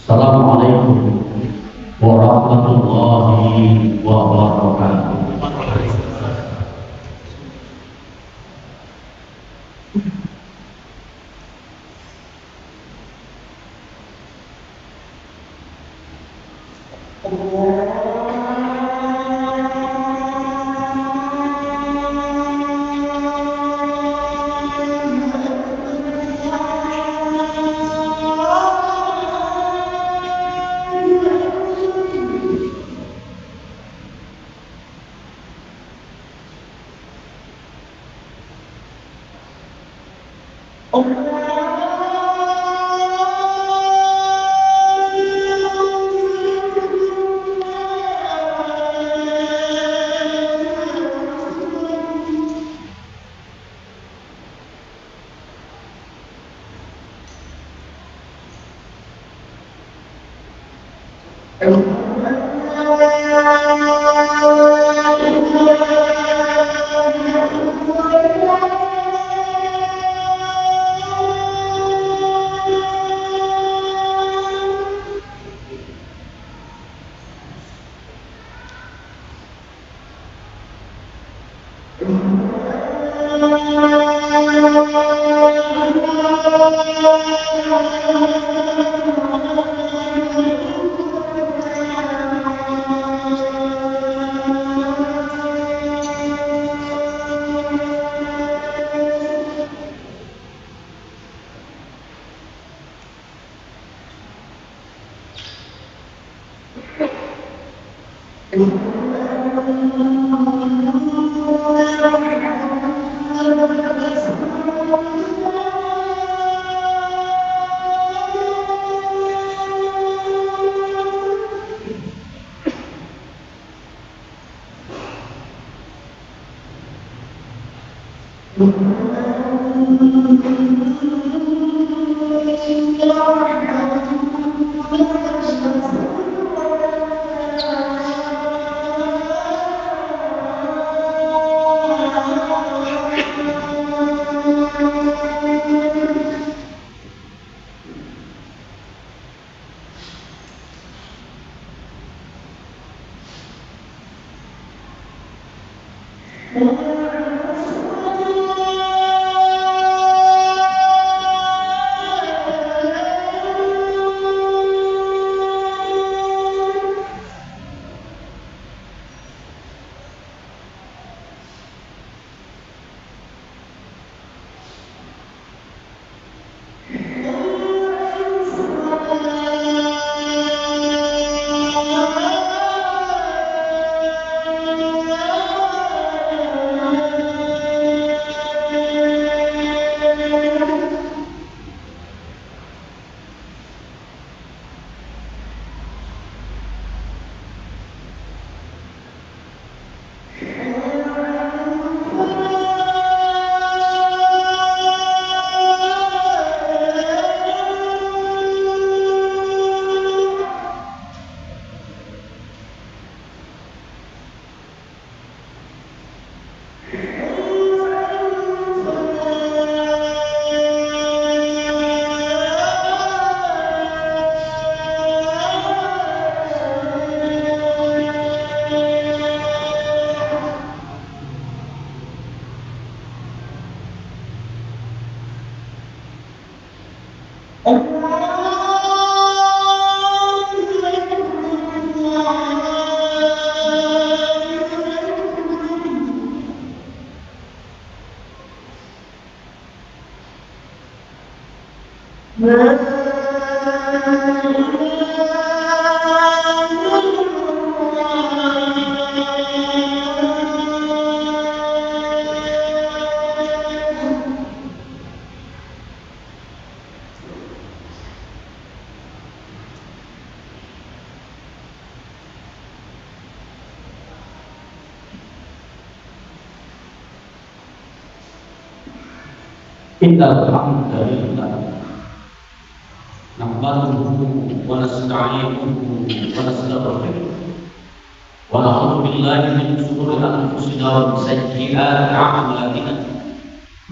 Assalamualaikum warahmatullahi wabarakatuh. Innal hamdalillah nahmaduhu wa nasta'inuhu wa nastaghfiruh wa na'udzu billahi min shururi anfusina wa min sayyiati a'malina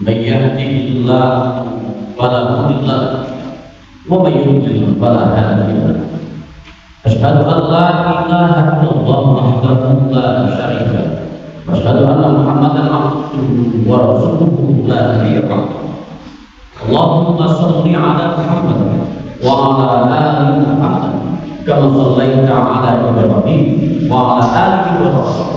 may yahdihillahu fala mudilla lahu ومن يضلل فلا هادي له. أشهد أن لا إله إلا الله وحده لا شريك له وأشهد أن محمدا عبده ورسوله لا نبي بعده. اللهم صل على محمد وعلى آل محمد كما صليت على إبراهيم وعلى آل إبراهيم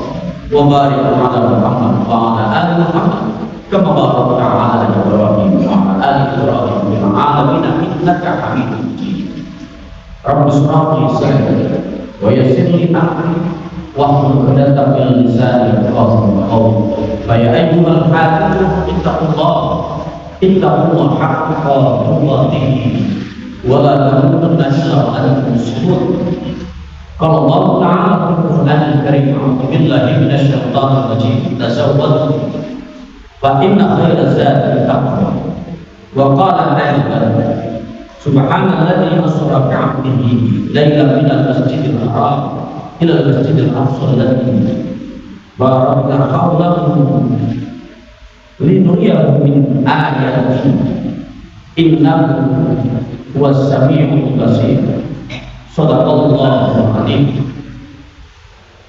وبارك على محمد وعلى آل محمد كما باركت على إبراهيم وعلى آل إبراهيم في العالمين إنك حميد مجيد. رب اشرح لي صدري ويسر لي أمري واحلل عقدة من لساني يفقهوا قولي. فيا أيها الحاكمون اتقوا الله حق تقاته ولا تموتن إلا وأنتم مسلمون. قال الله تعالى في القرآن الكريم: أعوذ بالله من الشيطان الرجيم. تزودوا فإن خير الزاد التقوى. وقال أيضا: سبحان الذي أسرى بعبده ليلا من المسجد الحرام إلى المسجد الأقصى الذي باركنا حوله لنريه من آياته إنه هو السميع البصير. Shadaqallahul Azim.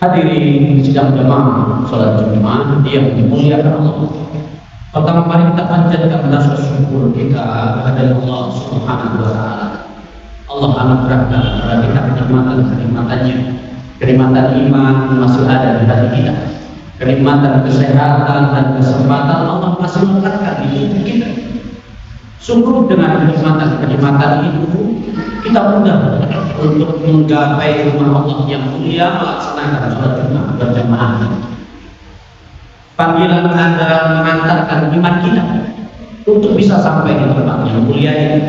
Hadirin sidang jemaah salat Jumat yang dimuliakan Allah. Pertama kali kita panjatkan rasa syukur kita kepada Allah Subhanahu wa taala. Allah anugerahkan kepada kita kenikmatan-kenikmatannya. Kenikmatan iman masih ada di hati kita. Kenikmatan kesehatan dan kesempatan Allah masih meletakkan di tubuh kita. Syukur dengan kenikmatan-kenikmatan itu kita mudah untuk menggapai rumah Allah yang mulia, melaksanakan sholat Jumat berjamaah. Panggilan Anda mengantarkan iman kita untuk bisa sampai di tempat yang mulia ini.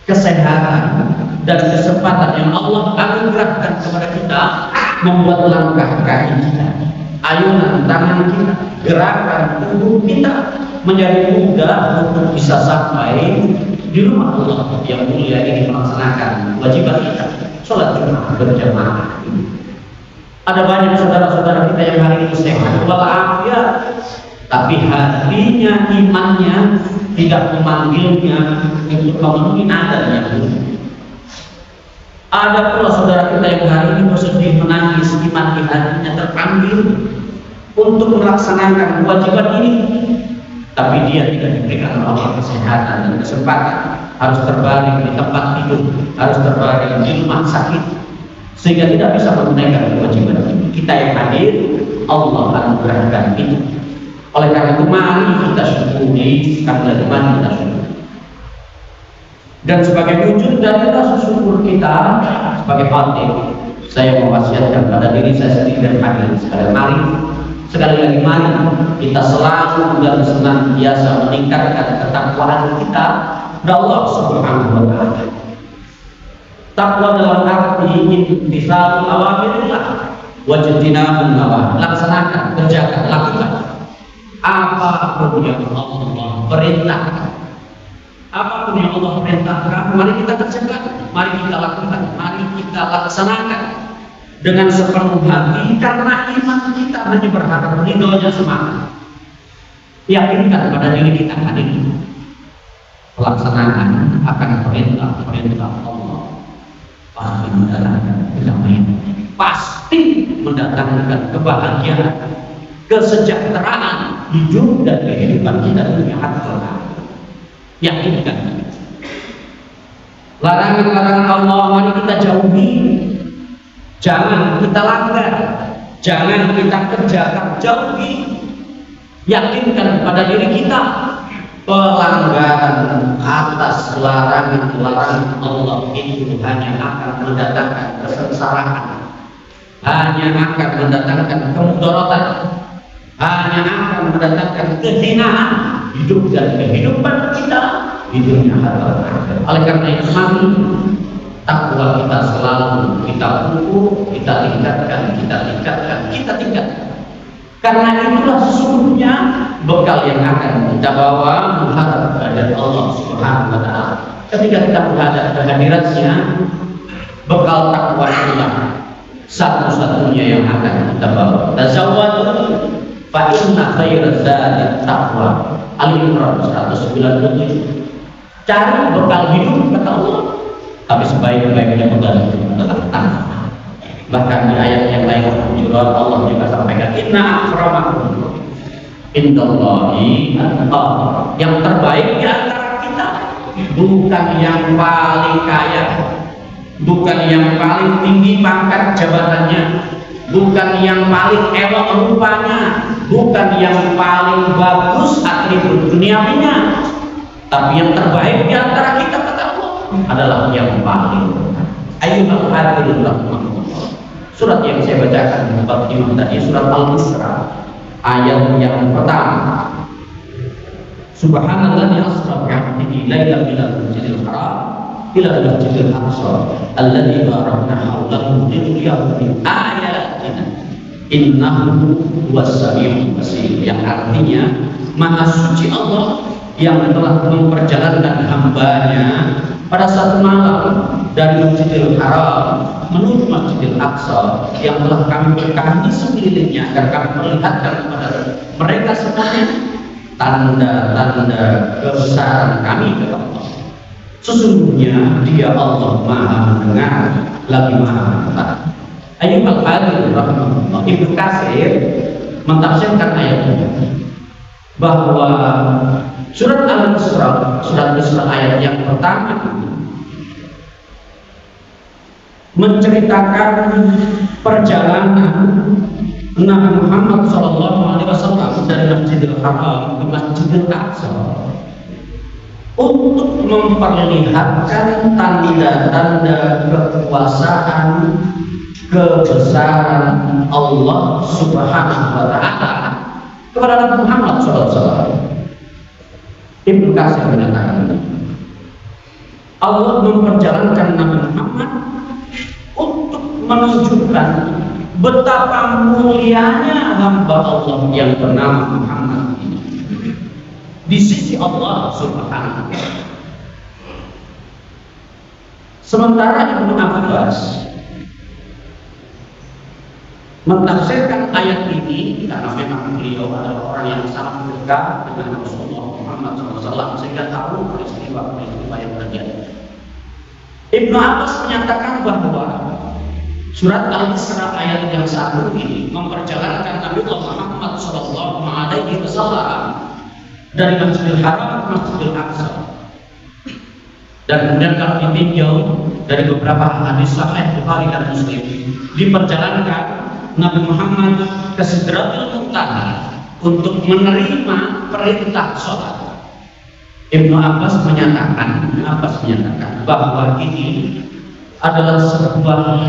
Kesehatan dan kesempatan yang Allah anugerahkan kepada kita membuat langkah kaki kita, ayunan tangan kita, gerakan tubuh kita menjadi mudah untuk bisa sampai di rumah Allah yang mulia ini melaksanakan kewajiban kita sholat Jumat berjamaah. Ada banyak saudara-saudara kita yang hari ini sehat walafiat, tapi hatinya, imannya tidak memanggilnya untuk memenuhi adab yang dulu. Ada pula saudara kita yang hari ini bersedih menangis, iman di hatinya terpanggil untuk melaksanakan kewajiban ini, tapi dia tidak diberikan Allah kesehatan dan kesempatan, harus terbaring di tempat tidur, harus terbaring di rumah sakit, sehingga tidak bisa menunaikan kewajiban ini. Kita yang hadir, Allah anugerahkan itu. Oleh karena itu mari kita syukuri, karena mari kita syukuri. Dan sebagai wujud dari rasa syukur kita sebagai khatib, saya mewasiatkan pada diri saya sendiri dan hadir sekali lagi mari kita selalu dan senantiasa meningkatkan ketakwaan kita kepada Allah Subhanahu wa taala. Takwa dalam arti imtithalul awamirillah wa ijtinabun nawahi. Laksanakan, kerjakan, lakukan apapun yang Allah perintahkan. Apapun yang Allah perintahkan, mari kita kerjakan, mari kita lakukan, mari kita laksanakan dengan sepenuh hati, karena iman kita hanya berharap ridhonya semata. Yakinkan pada diri kita hadir pelaksanaan akan perintah Allah pasti mendatangkan kedamaian, pasti mendatangkan kebahagiaan, kesejahteraan hidup dan kehidupan kita dunia akhirat. Yakinkan. Larangan-larangan Allah mari kita jauhi. Jangan kita langgar, jangan kita kerjakan, jauhi. Yakinkan pada diri kita pelanggaran atas larangan Allah itu hanya akan mendatangkan kesengsaraan, hanya akan mendatangkan kemudaratan, hanya akan mendatangkan kehinaan hidup dan kehidupan kita di dunia akhirat. Oleh karena itu mari takwa kita selalu kita ukur, kita tingkatkan. Karena itulah sesungguhnya bekal yang akan kita bawa menghadap kepada Allah Subhanahu wa taala. Ketika kita menghadap kehadirannya, bekal takwa itulah satu-satunya yang akan kita bawa. Tazawwadu fa inna khairaz zadi taqwa. Al-Imran 197. cari bekal hidup kata Allah. Tapi sebaik-baiknya bekal hidup adalah takwa. Bahkan di ayat yang lain Hujurat Allah juga sampaikan inna akramakum indallahi atqakum. Yang terbaik di antara kita bukan yang paling kaya, bukan yang paling tinggi pangkat jabatannya, bukan yang paling elok rupanya, bukan yang paling bagus atribut duniawinya, tapi yang terbaik di antara kita kata Allah adalah yang paling. Ayyuhal hadirin rahimakumullah. Surat yang saya bacakan di muqaddimah tadi surat Al-Isra ayat yang pertama. Subhanalladzi asra bi 'abdihi lailan minal masjidil haram ila al-masjidil aqsa alladzi barakna hawlahu linuriyahu min ayatina innahu huwas-sami'ul basir. Yang artinya Maha suci Allah yang telah memperjalankan hambanya pada satu malam dari Masjidil Haram menuju Masjidil Aqsa yang telah kami berkahi sekelilingnya agar kami perlihatkan kepada mereka semuanya tanda-tanda kebesaran kami kepada Allah. Sesungguhnya Dia Allah Maha mendengar lagi Maha melihat. Ayyuhal hadirin rahimakumullah. Ibnu Katsir mentafsirkan ayat ini bahwa surat Al-Isra, surat Al-Isra ayat yang pertama menceritakan perjalanan Nabi Muhammad SAW dari Masjidil Haram ke Masjidil Aqsa untuk memperlihatkan tanda-tanda kekuasaan kebesaran Allah Subhanahu wa Ta'ala kepada Nabi Muhammad SAW. Ibnu Katsir menyatakan Allah memperjalankan Nabi Muhammad untuk menunjukkan betapa mulianya hamba Allah yang bernama Muhammad ini di sisi Allah Subhanahu wa Ta'ala. Sementara Ibnu Abbas mentafsirkan ayat ini karena memang beliau adalah orang yang sangat dekat dengan Rasulullah Muhammad SAW sehingga tahu peristiwa-peristiwa yang terjadi. Ibnu Abbas menyatakan bahwa surat Al-Isra ayat yang 1 ini memperjalankan Nabi Muhammad SAW dari Masjidil Haram ke Masjidil Aqsa. Dan kemudian kalau ditinjau dari beberapa hadis sahih Bukhari dan Muslim diperjalankan Nabi Muhammad ke Sidratul Muntaha untuk menerima perintah sholat. Ibnu Abbas menyatakan bahwa ini adalah sebuah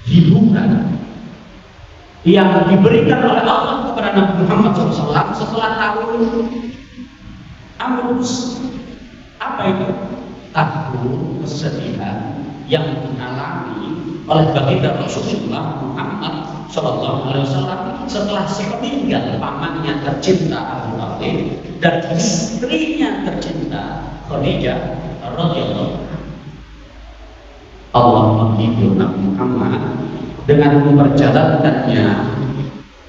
hiburan yang diberikan oleh Allah kepada Nabi Muhammad SAW setelah tahun Amrus. Apa itu? Tahun kesedihan yang dialami oleh baginda Rasulullah Muhammad SAW setelah sepeninggal pamannya tercinta Abu Talib dan istrinya tercinta Khadijah radhiyallahu anha. Allah menghibur Nabi Muhammad dengan memperjalankannya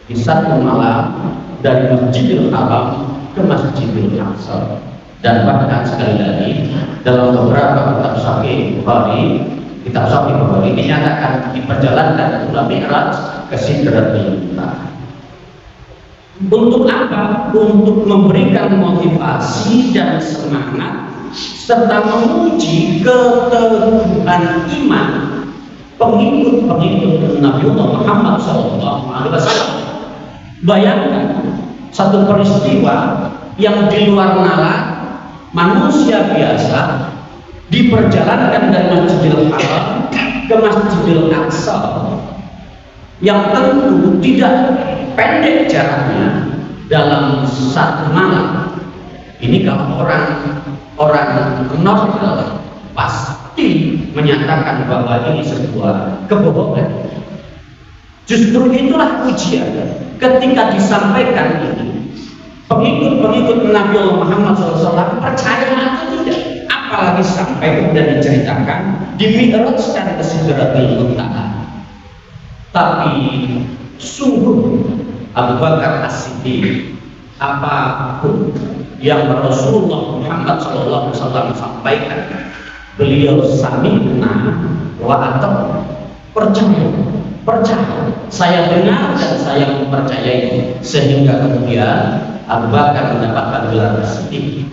di satu malam dari Masjidil Haram ke Masjidil Aqsa. Dan bahkan sekali lagi dalam beberapa kitab sahih Bukhari, kitab sahih Bukhari dinyatakan diperjalankan Isra Mi'raj ke Sidratul Muntaha. Untuk apa? Untuk memberikan motivasi dan semangat serta menguji keteguhan iman pengikut-pengikut Nabi Muhammad SAW. Bayangkan satu peristiwa yang di luar nalar manusia biasa diperjalankan dari Masjidil Haram ke Masjidil Aqsa yang tentu tidak pendek jaraknya dalam satu malam. Ini kalau orang normal pasti menyatakan bahwa ini sebuah kebohongan. Justru itulah ujian ketika disampaikan ini. Pengikut-pengikut Nabi Muhammad SAW percaya atau tidak, apalagi sampai kemudian diceritakan di Mi'rajkan ke Sidratul Muntaha. Tapi sungguh Abu Bakar As-Siddiq apapun yang Rasulullah Muhammad SAW sampaikan. Beliau sami'na wa ata'na, percaya, saya dengar dan saya mempercayai, sehingga kemudian Abu Bakar mendapatkan gelar Siddiq.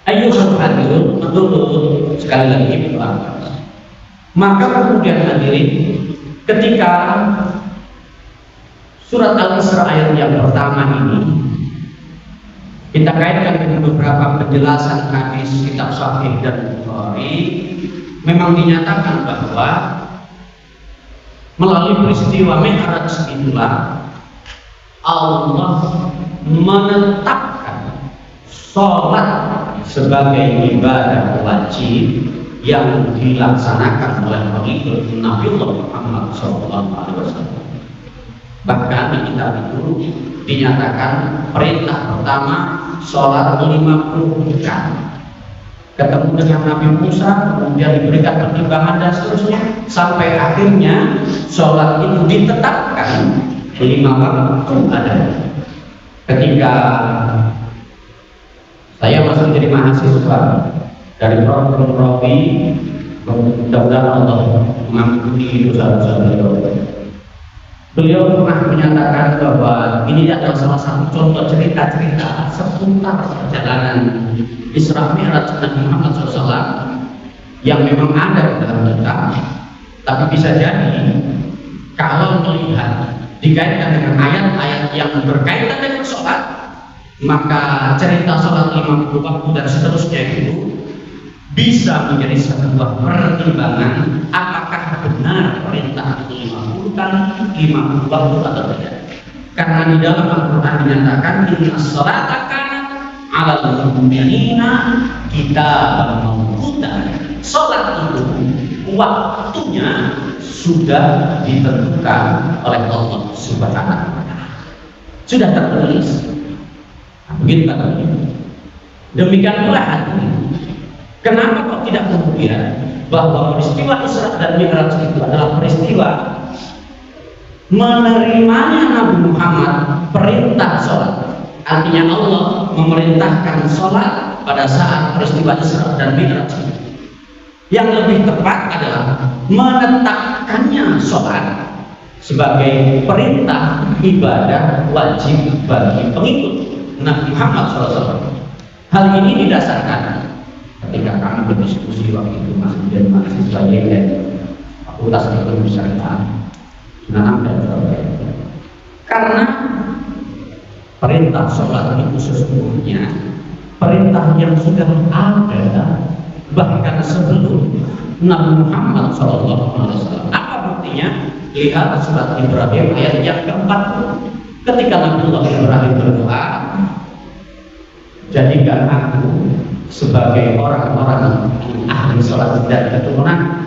Ayyuhal hadirin, menurut sekali lagi Pak. Maka kemudian hadirin, ketika surat Al-Isra ayat yang pertama ini kita kaitkan dengan beberapa penjelasan hadis kitab Sahih dan Bukhari, memang dinyatakan bahwa melalui peristiwa Mi'raj itulah Allah menetapkan sholat sebagai ibadah wajib yang dilaksanakan oleh pengikut Nabiullah Muhammad SAW. Bahkan di kitab itu dinyatakan perintah pertama sholat 50 rakaat. Ketemu dengan Nabi Musa, kemudian diberikan pertimbangan dan seterusnya, sampai akhirnya sholat itu ditetapkan 5 waktu ada. Ketika saya masih jadi mahasiswa dari program Robi, mudah-mudahan Allah mengampuni dosa-dosa beliau. Beliau pernah menyatakan bahwa ini adalah salah satu contoh cerita-cerita seputar perjalanan Isra Mi'raj Nabi Muhammad SAW yang memang ada dalam kitab, tapi bisa jadi kalau melihat dikaitkan dengan ayat-ayat yang berkaitan dengan sholat, maka cerita sholat 50 waktu dan seterusnya itu bisa menjadi sebuah pertimbangan apakah benar perintah itu 50 kali 50 waktu atau tidak. Karena di dalam Al-Quran dinyatakan inna sholata kanat 'alal mu'minina kitaban mawquta. Sholat itu waktunya sudah ditentukan oleh Allah Subhanahu wa Ta'ala, sudah tertulis. Begitu kan? Demikian pula hadirin. Kenapa kok tidak kemudian bahwa peristiwa Isra dan Mi'raj itu adalah peristiwa menerimanya Nabi Muhammad perintah sholat. Artinya Allah memerintahkan sholat pada saat peristiwa Isra dan Mi'raj. Yang lebih tepat adalah menetapkannya sholat sebagai perintah ibadah wajib bagi pengikut Nabi Muhammad SAW. Hal ini didasarkan ketika kami berdiskusi waktu itu masih menjadi mahasiswa YN Fakultas Ekonomi Syariah Sunan dan Surabaya. Karena perintah sholat itu sesungguhnya perintah yang sudah ada bahkan sebelum Nabi Muhammad SAW. Apa buktinya? Lihat surat Ibrahim ayat yang keempat. Ketika Nabi Ibrahim berdoa, jadikan aku sebagai orang-orang ahli sholat dan keturunan.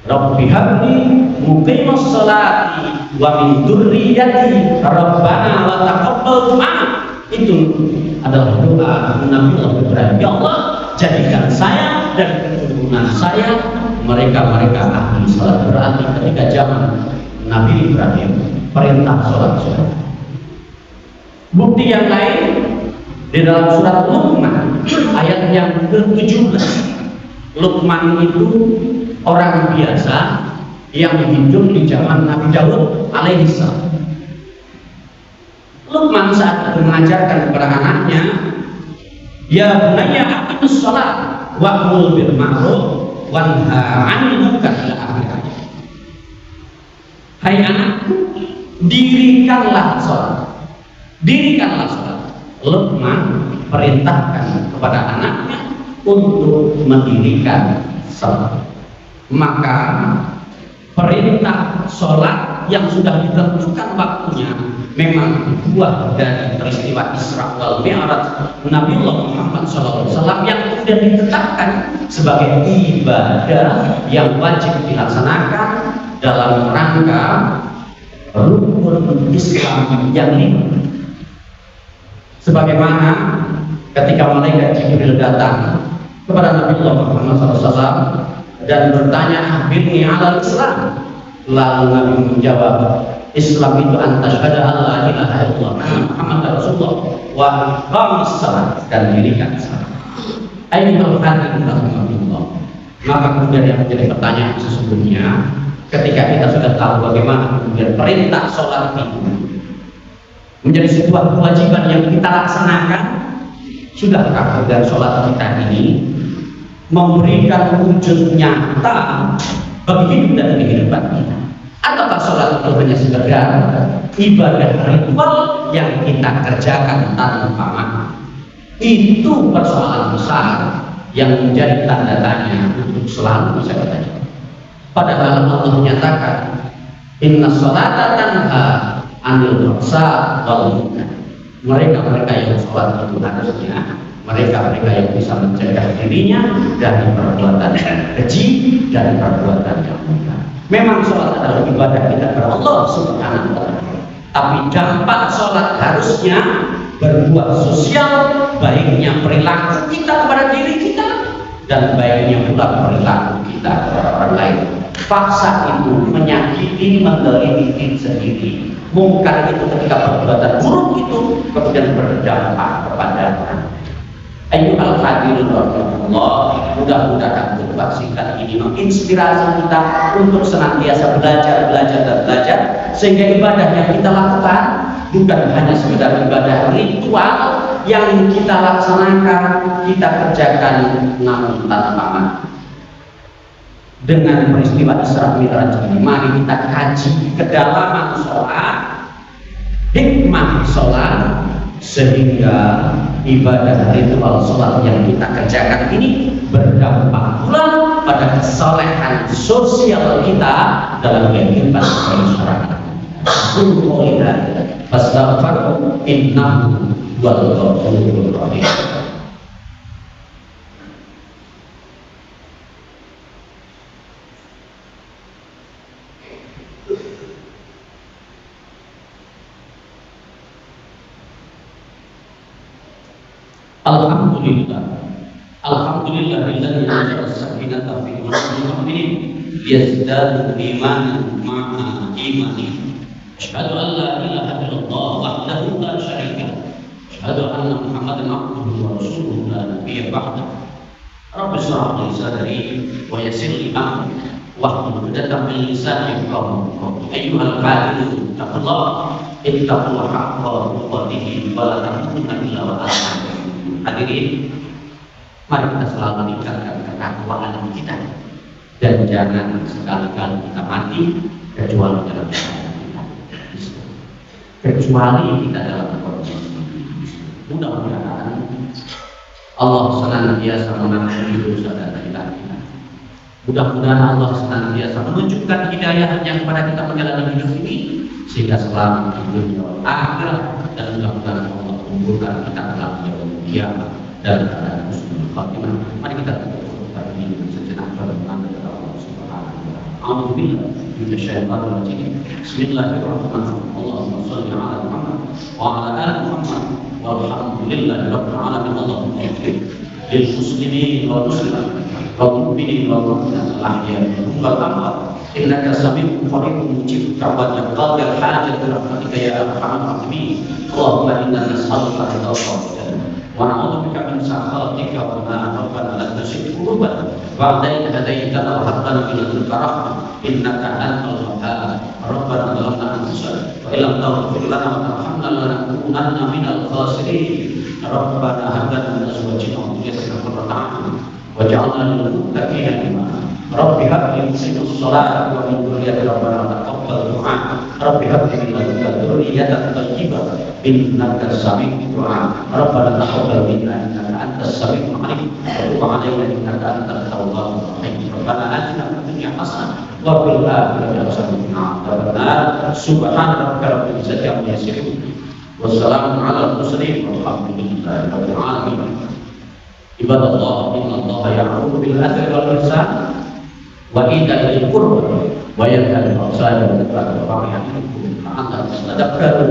Rabbi habli muqimus sholati wa min dzurriyyati rabbana wa taqabbal du'a. Itu adalah doa Nabi Ibrahim. Ya Allah, jadikan saya dan keturunan saya mereka ahli sholat. Berarti ketika zaman Nabi Ibrahim perintah sholat. Bukti yang lain di dalam surat Luqman ayat yang ke-17. Luqman itu orang biasa yang hidup di zaman Nabi Daud alaihissalam. Luqman saat itu mengajarkan kepada anaknya, ya bunayya aqimus shalah wa'mur bil ma'ruf wanha 'anil munkar ila akhir. Hai anakku, dirikanlah sholat. Dirikanlah sholat. Luqman perintahkan kepada anaknya untuk mendirikan sholat. Maka perintah sholat yang sudah ditentukan waktunya memang buah dari peristiwa Isra wal Mi'raj Nabiullah Muhammad SAW yang kemudian ditetapkan sebagai ibadah yang wajib dilaksanakan dalam rangka rukun Islam yang 5. Sebagaimana ketika malaikat Jibril datang kepada Nabiullah Muhammad SAW dan bertanya, "Akhbirni 'alal Islam." Lalu Nabi menjawab, Islam itu antasyhadu alla ilaha illallah Muhammadar Rasulullah wa iqamis shalah dan dirikan salat. Ayyuhal hadirin rahimakumullah. Maka kemudian yang menjadi pertanyaan sesungguhnya, ketika kita sudah tahu bagaimana kemudian perintah sholat itu menjadi sebuah kewajiban yang kita laksanakan, sudahkah kemudian sholat kita ini memberikan wujud nyata bagi hidup dan kehidupan kita? Ataukah sholat itu hanya sekedar ibadah ritual yang kita kerjakan tanpa makna? Itu persoalan besar yang menjadi tanda tanya untuk selalu bisa kita jawab. Padahal Allah menyatakan, Inna sholata tanha anil fahsya wal munkar. Mereka yang sholat itu harusnya mereka yang bisa mencegah dirinya dari perbuatan keji dan perbuatan yang munkar. Memang sholat adalah ibadah kita kepada Allah Subhanahu wa Ta'ala. Tapi dampak sholat harusnya berbuat sosial, baiknya perilaku kita kepada diri kita dan baiknya pula perilaku kita kepada orang lain. Paksa itu menyakiti, mendolimi diri sendiri. Mungkar itu ketika perbuatan buruk itu kemudian berdampak kepada orang. Ayyuhal hadirin rahimakumullah, mudah-mudahan khutbah singkat ini menginspirasi kita untuk senantiasa belajar sehingga ibadah yang kita lakukan bukan hanya sekedar ibadah ritual yang kita laksanakan, kita kerjakan namun tanpa makna. Dengan peristiwa Isra Mi'raj ini, mari kita kaji kedalaman sholat, hikmah sholat, sehingga ibadah ritual sholat yang kita kerjakan ini berdampak pula pada kesolehan sosial kita dalam kehidupan masyarakat. Fastaghfiru innahu huwal ghafurur rahim. Alhamdulillahilladzi anzala as-sakinata fi qulubil mu'minin liyazdadu imanan ma'a imanihim. Asyhadu an la ilaha illallah wahdahu la syarika lahu. Asyhadu anna Muhammadan abduhu wa rasuluhu la nabiyya ba'dahu. Rabbi shrah li sadri wa yassir li amri wahlul 'uqdatam min lisani yafqahu qawli. Ayyuhal hadirin taqullah ittaqullaha haqqa tuqatih wa la tamutunna illa wa antum. Hadirin, mari kita selalu meningkatkan ketakwaan kita dan jangan sekali-kali kita mati kecuali dalam dalam kondisi. Mudah-mudahan Allah senantiasa mengampuni dosa dan kita. Mudah-mudahan Allah senantiasa menunjukkan hidayahnya kepada kita menjalani hidup ini sehingga selamat di dunia akhirat, dan mudah-mudahan Allah kumpulkan kita dalam kiamat dan keadaan husnul khatimah. Mari kita berdoa ini sejenak berdoa kepada Allah Subhanahu wa taala. A'udzubillahi minasyaitonir rajim. Bismillahirrahmanirrahim. Allahumma shalli ala Muhammad wa ala ali Muhammad walhamdulillahi rabbil alamin. Allahumma ighfir lil muslimin wal muslimat wal mu'minin wal mu'minat al-ahya'i wal amwat innaka sami'un qaribun mujibud da'wat ya qadil hajat bi rahmatika ya arhamar rahimin. Allahumma inna nas'aluka ridha wa na'udzubika min sakhatika wa ma rabbana la tuzigh qulubana ba'da idh hadaytana wa hab lana min ladunka rahmah innaka antal wahhab. Rabbana zalamna anfusana wa illam taghfir lana wa tarhamna lanakunanna minal khasirin. Rabbana hab lana min azwajina wa dhurriyyatina qurrata a'yun waj'alna lil muttaqina imama. Rabbi hab li muqimis sholati wa min dhurriyyati rabbana taqabbal du'a. Rabbi hab li min ladunka dhurriyyatan thayyibah innaka sami'ud du'a. Rabbana taqabbal minna innaka antas sami'ul 'alim wa tub 'alaina innaka antat tawwabur rahim. Rabbana atina fid dunya hasanah wa fil akhirati hasanah wa qina adzabannar. Subhana rabbika rabbil izzati amma yasifun wassalamun 'alal mursalin walhamdulillahi rabbil alamin. Ibadallah, innallaha ya'muru bil 'adli wal ihsan wa itaa'il qurba wa yanha 'anil fahsya'i wal munkari wal baghi ya'idukum la'allakum tadhakkarun.